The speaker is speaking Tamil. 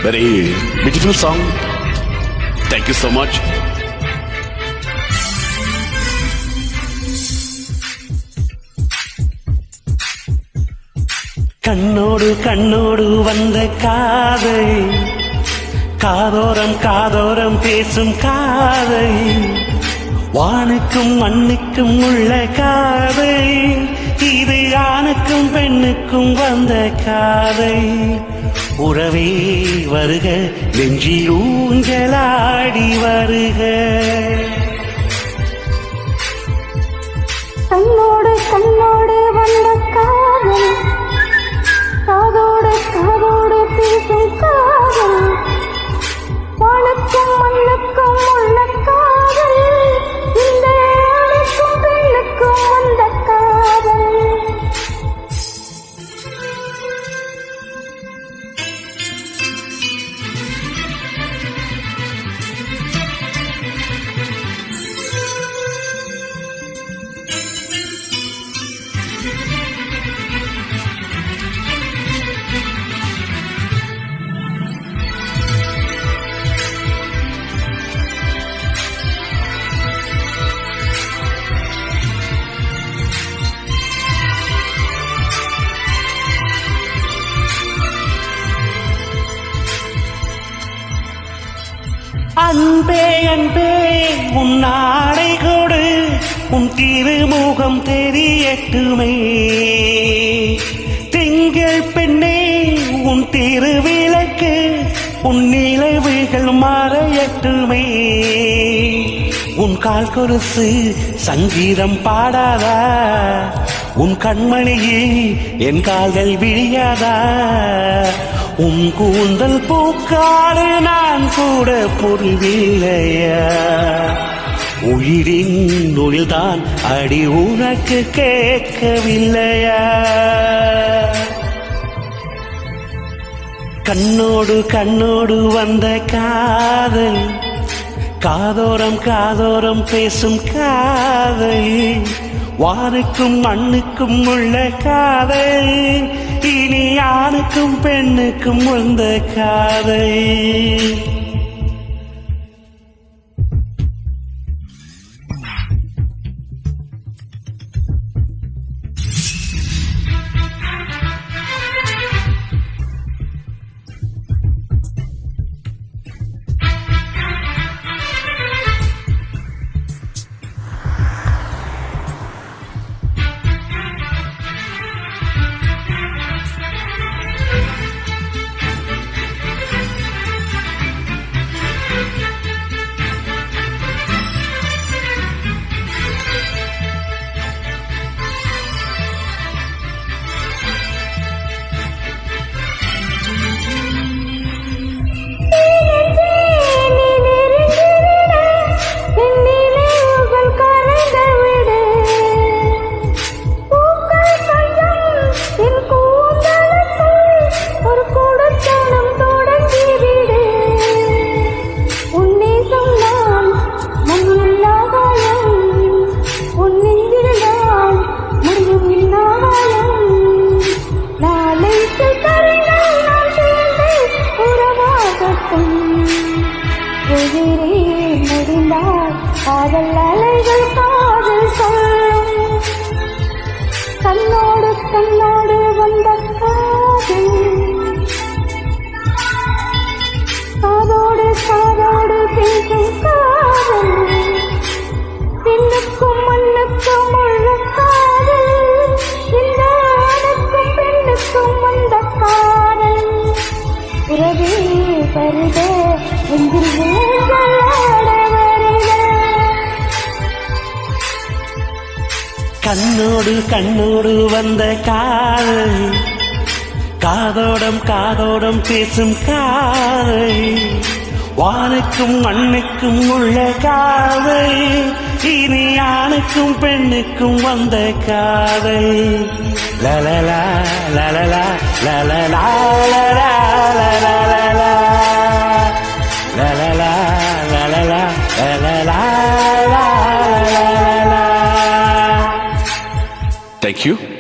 Very beautiful song. Thank you so much. கண்ணோடு கண்ணோடு வந்த காதை, காதோரம் காதோரம் பேசும் காதை, வானுக்கும் மண்ணுக்கும் உள்ள காதை, இது ஆணுக்கும் பெண்ணுக்கும் வந்த காதை. உறவே வருக, நெஞ்சில் ஊஞ்சலாடி வருக. கண்ணோடு கண்ணோடு வந்த காதல், காதோடு காதோடு பேசும் காதல், வானுக்கும் மண்ணுக்கும் உள்ள காதல், இந்த ஆணுக்கும் பெண்ணுக்கும் வந்த காதல். அன்பே அன்பே உன் நாடை கொடு, உன் திருமுகம் தெரியட்டுமே. திங்கள் பெண்ணே உன் திருவிளக்கு, உன் நிலவுகள் மறையட்டுமே. உன் கால் கொலுசு சங்கீதம் பாடாதா, உன் கண்மணியில் என் கால்கள் விழியாதா. உன் கூந்தல் பூக்காடு நான் கூட பொருவில்லையா. உயிரின் நொழில்தான் அடி உனக்கு கேட்கவில்லையா. கண்ணோடு கண்ணோடு வந்த காதல், காதோரம் காதோரம் பேசும் காதை, வானுக்கும் மண்ணுக்கும் உள்ள காதை, இனி ஆணுக்கும் பெண்ணுக்கும் வந்த காதை. காதல் அலைகள் காதல் சொல்லும். கண்ணோடு கண்ணோடு வந்த காதல், காதோடு காதோடு பேசும் காதல், பெண்ணுக்கும் மண்ணுக்கும் உள்ள காதல், இந்த ஆணுக்கும் பெண்ணுக்கும் வந்த காதல். உறவே வருக, நெஞ்சில் ஊஞ்சலாட வருக. கண்ணோடு கண்ணோடு வந்த காதல், காதோடம் காதோடம் பேசும் காதல், வானுக்கும் மண்ணுக்கும் உள்ள காதல், இனி ஆணுக்கும் பெண்ணுக்கும் வந்த காதல். லலலா லலலா லலலா லலலா லலலா லலலா லலலா லலலா. Thank you.